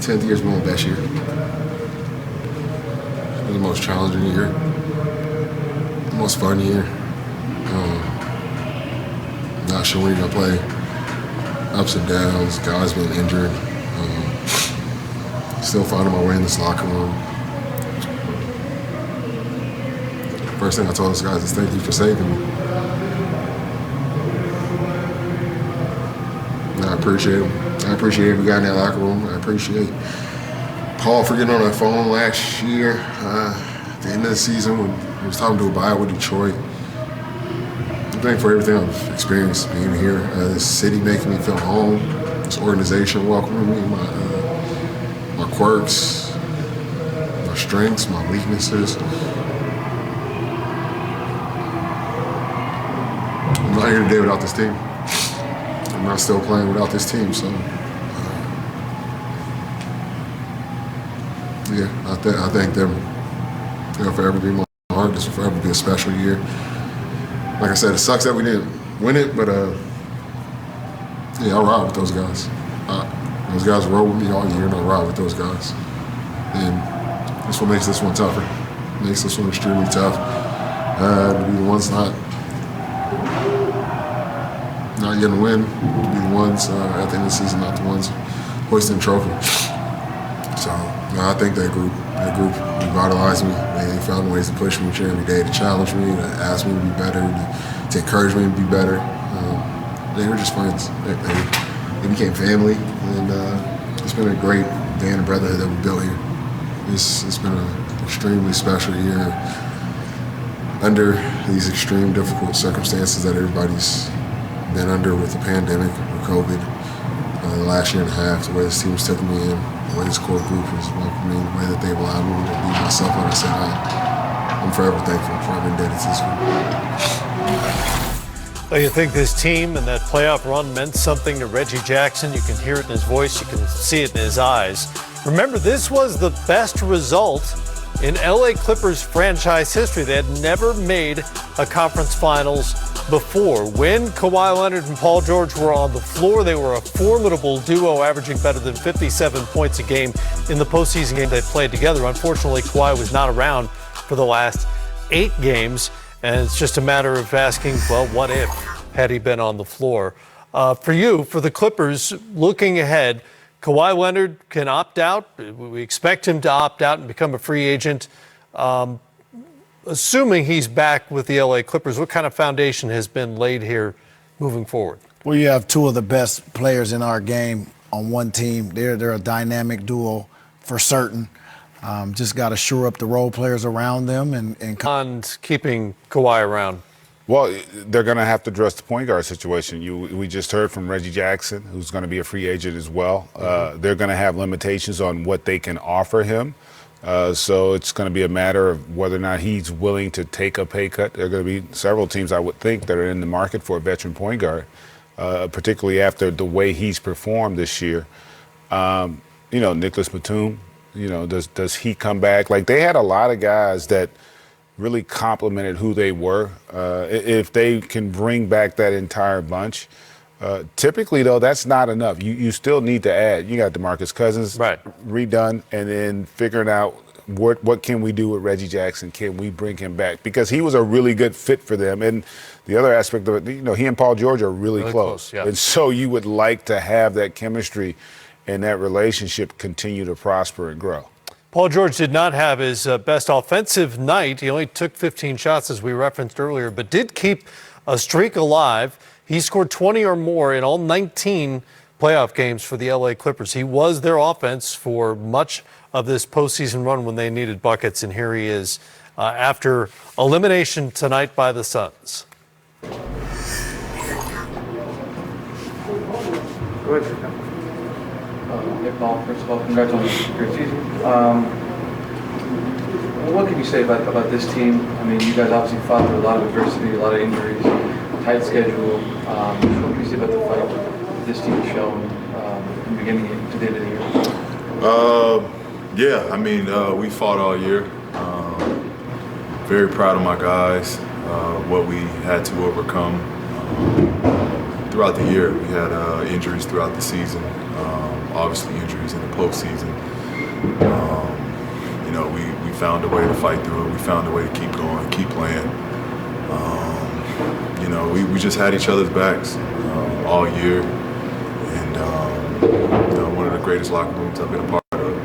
10th year's been my best year. It was the most challenging year, the most fun year. Not sure when you're going to play. Ups and downs, guys being injured. Still finding my way in this locker room. First thing I told those guys is thank you for saving me. And I appreciate them. I appreciate every guy in that locker room. I appreciate Paul for getting on that phone last year at the end of the season when he was talking to a buyout with Detroit. I'm thankful for everything I've experienced being here. This city making me feel home. This organization welcoming me, my quirks, my strengths, my weaknesses. I'm not here today without this team. I'm not still playing without this team, so yeah, I thank them. They'll forever be my heart. This will forever be a special year. Like I said, it sucks that we didn't win it, but yeah, I ride with those guys. Those guys rode with me all year, and I ride with those guys. And that's what makes this one tougher. Makes this one extremely tough. To be the ones not getting a win, to be the ones at the end of the season, not the ones hoisting the trophy. So I think that group revitalized me. They found ways to push me each and every day, to challenge me, to ask me to be better, to encourage me to be better. They were just friends. They became family, and it's been a great band of brotherhood that we built here. It's been an extremely special year under these extreme difficult circumstances that everybody's been under with the pandemic, with COVID, the last year and a half, the way this team's taken me in, the way this core group has welcomed me, the way that they've allowed me to be myself. Like I said, I'm forever thankful, forever indebted to this group. Well, you think this team and that playoff run meant something to Reggie Jackson? You can hear it in his voice, you can see it in his eyes. Remember, this was the best result in LA Clippers franchise history. They had never made a conference finals before. When Kawhi Leonard and Paul George were on the floor, they were a formidable duo, averaging better than 57 points a game in the postseason game they played together. Unfortunately, Kawhi was not around for the last 8 games, and it's just a matter of asking, well, what if had he been on the floor? For you, for the Clippers, looking ahead, Kawhi Leonard can opt out. We expect him to opt out and become a free agent. Assuming he's back with the LA Clippers, what kind of foundation has been laid here moving forward? Well, you have two of the best players in our game on one team. They're a dynamic duo for certain. Just got to shore up the role players around them and on keeping Kawhi around. Well, they're going to have to address the point guard situation. We just heard from Reggie Jackson, who's going to be a free agent as well. They're going to have limitations on what they can offer him. So it's going to be a matter of whether or not he's willing to take a pay cut. There are going to be several teams, I would think, that are in the market for a veteran point guard, particularly after the way he's performed this year. Nicholas Batum, does he come back? Like, they had a lot of guys that really complimented who they were. If they can bring back that entire bunch, typically, though, that's not enough. You still need to add. You got DeMarcus Cousins redone, and then figuring out what can we do with Reggie Jackson? Can we bring him back? Because he was a really good fit for them. And the other aspect of it, he and Paul George are really close. Yeah. And so you would like to have that chemistry and that relationship continue to prosper and grow. Paul George did not have his best offensive night. He only took 15 shots, as we referenced earlier, but did keep a streak alive. He scored 20 or more in all 19 playoff games for the LA Clippers. He was their offense for much of this postseason run when they needed buckets, and here he is after elimination tonight by the Suns. Go ahead. Hey, Paul, first of all, congrats on a great season. What can you say about this team? I mean, you guys obviously fought through a lot of adversity, a lot of injuries, tight schedule. What can you say about the fight that this team has shown from the beginning to the end of the year? Yeah, I mean, we fought all year. Very proud of my guys, what we had to overcome throughout the year. We had injuries throughout the season, obviously injuries in the postseason. You know, we found a way to fight through it. We found a way to keep going, keep playing. You know, we just had each other's backs all year, and you know, one of the greatest locker rooms I've been a part of.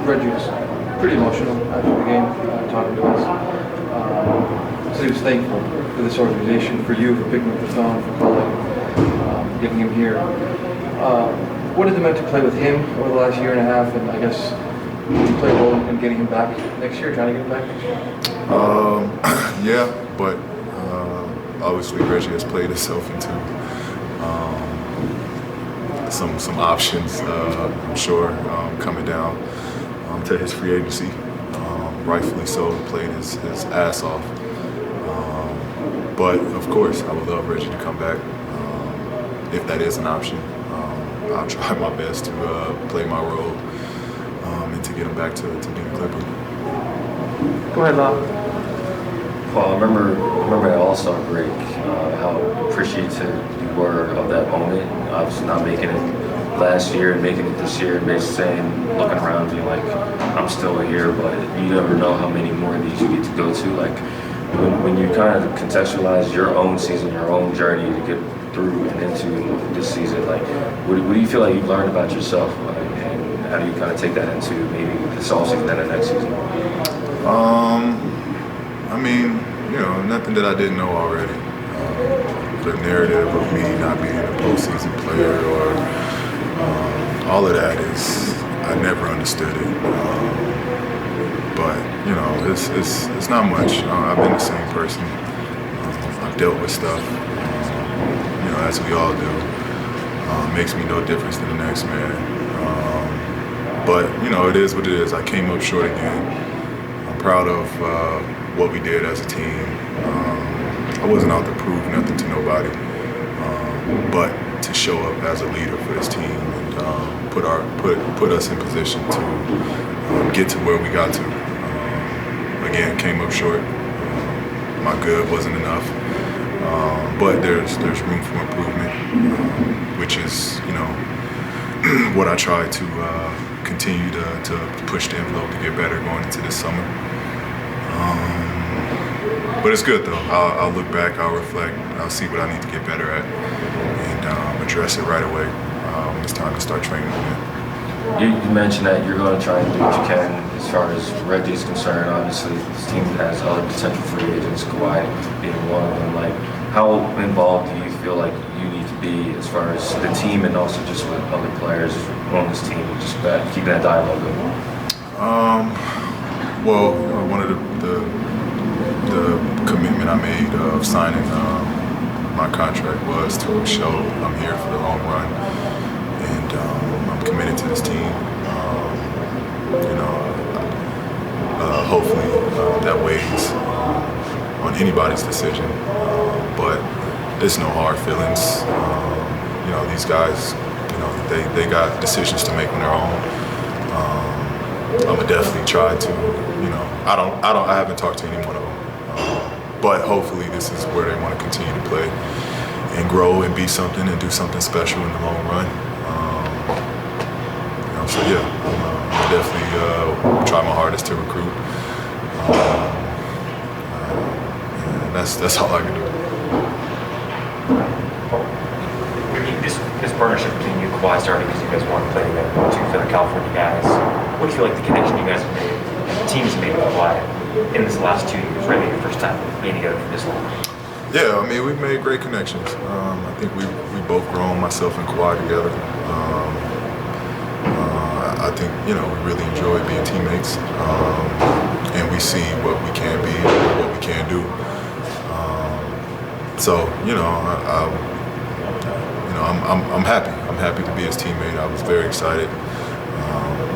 Reggie was pretty emotional after the game, talking to us. So he was thankful for this organization, for you, for picking up the phone, for calling, getting him here. What has it meant to play with him over the last year and a half, and I guess did you play a role in getting him back next year, trying to get him back next year? Yeah, but obviously Reggie has played himself into some options, I'm sure, coming down to his free agency. Rightfully so, he played his ass off. But of course, I would love Reggie to come back if that is an option. I'll try my best to play my role and to get him back to being a Clipper. Go ahead, Bob. Well, I remember at All-Star break how appreciative you were of that moment. Obviously not making it last year and making it this year, and basically saying, looking around, being like, I'm still here, but you never know how many more of these you get to go to. Like, when you kind of contextualize your own season, your own journey to get through and into this season, like, what do you feel like you've learned about yourself, and how do you kind of take that into maybe this offseason and the next season? I mean, you know, nothing that I didn't know already. The narrative of me not being a postseason player or all of that is, I never understood it. But you know, it's not much. I've been the same person. I've dealt with stuff, you know, as we all do. Makes me no difference than the next man. But you know, it is what it is. I came up short again. I'm proud of what we did as a team. I wasn't out to prove nothing to nobody, but to show up as a leader for this team and put us in position to get to where we got to. Again, came up short. My good wasn't enough, but there's room for improvement, which is, you know, what I try to continue to push the envelope to get better going into this summer. But it's good though. I'll look back, I'll reflect, I'll see what I need to get better at, and address it right away when it's time to start training again. You mentioned that you're going to try and do what you can as far as Reggie's concerned. Obviously, this team has other potential free agents, Kawhi being one of them. Like, how involved do you feel like you need to be as far as the team and also just with other players on this team, just keeping that dialogue going? Well, one of the commitment I made of signing my contract was to show I'm here for the long run, and I'm committed to this team. You know, hopefully that weighs on anybody's decision, but there's no hard feelings. You know, these guys, you know, they got decisions to make on their own. I'm gonna definitely try to, you know, I haven't talked to any one of them. But hopefully this is where they want to continue to play and grow and be something and do something special in the long run. You know, so yeah, I'm definitely try my hardest to recruit. And that's all I can do. This partnership between you and Kawhi started because you guys want to play together, two Southern California guys. What do you feel like the connection you guys have made, the team has made with Kawhi in this last 2 years, really your first time being together for this long? Yeah, I mean, we've made great connections. I think we both grown, myself and Kawhi together. I think, you know, we really enjoy being teammates, and we see what we can be and what we can do. So, you know, I'm happy. I'm happy to be his teammate. I was very excited.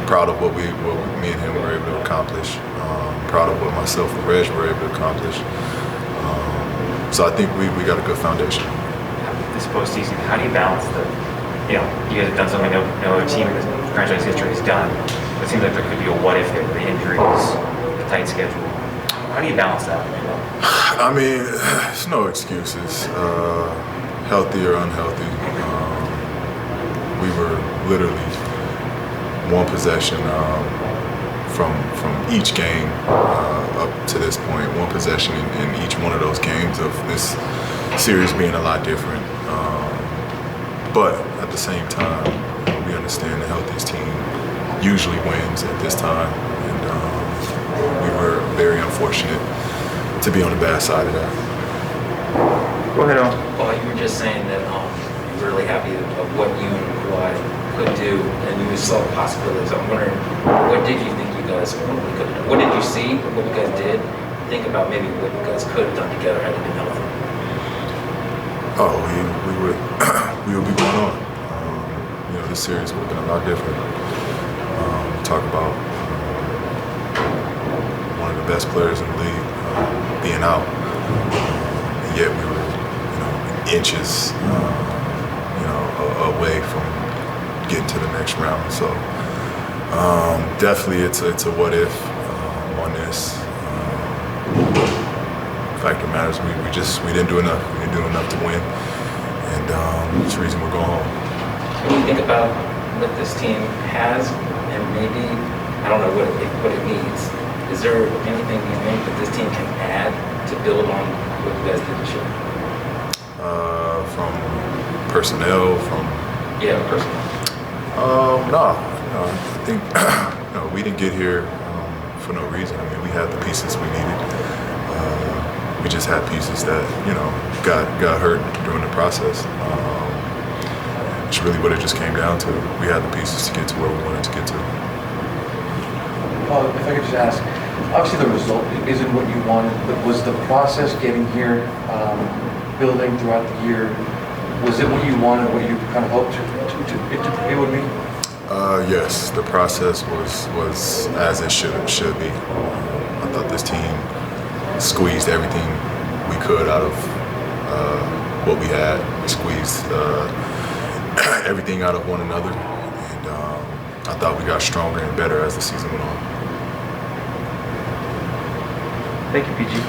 Proud of what me and him were able to accomplish. Proud of what myself and Reg were able to accomplish. So I think we got a good foundation. This postseason, how do you balance you guys have done something no other team in this franchise history has done. It seems like there could be a what if there, the injuries, the tight schedule. How do you balance that? I mean, there's no excuses. healthy or unhealthy, we were literally one possession from each game up to this point. One possession in each one of those games of this series being a lot different. But at the same time, we understand the healthiest team usually wins at this time, and we were very unfortunate to be on the bad side of that. Go ahead, Al. Well, you were just saying that you were really happy of what you and Kawhi could do, and you saw the possibilities. I'm wondering, what did you think you guys probably could have done? What did you see? What you guys did? Think about maybe what you guys could have done together had it been healthy. Oh, we would be going on. This series would have been a lot different. Talk about one of the best players in the league being out, and yet we were, inches, away from getting to the next round. So definitely, it's a what if on this. Fact of the matter is, we didn't do enough. We didn't do enough to win, and that's the reason we're going home. When you think about what this team has, and maybe, I don't know what it needs, is there anything you think that this team can add to build on what you guys did this year? From personnel, personnel. No. I think we didn't get here for no reason. I mean, we had the pieces we needed. We just had pieces that got hurt during the process. It's really what it just came down to. We had the pieces to get to where we wanted to get to. Paul, if I could just ask, obviously the result isn't what you wanted, but was the process getting here, building throughout the year, was it what you wanted, what you kind of hoped it would be? Yes, the process was as it should be. I thought this team squeezed everything we could out of what we had. We squeezed everything out of one another, and I thought we got stronger and better as the season went on. Thank you, PG.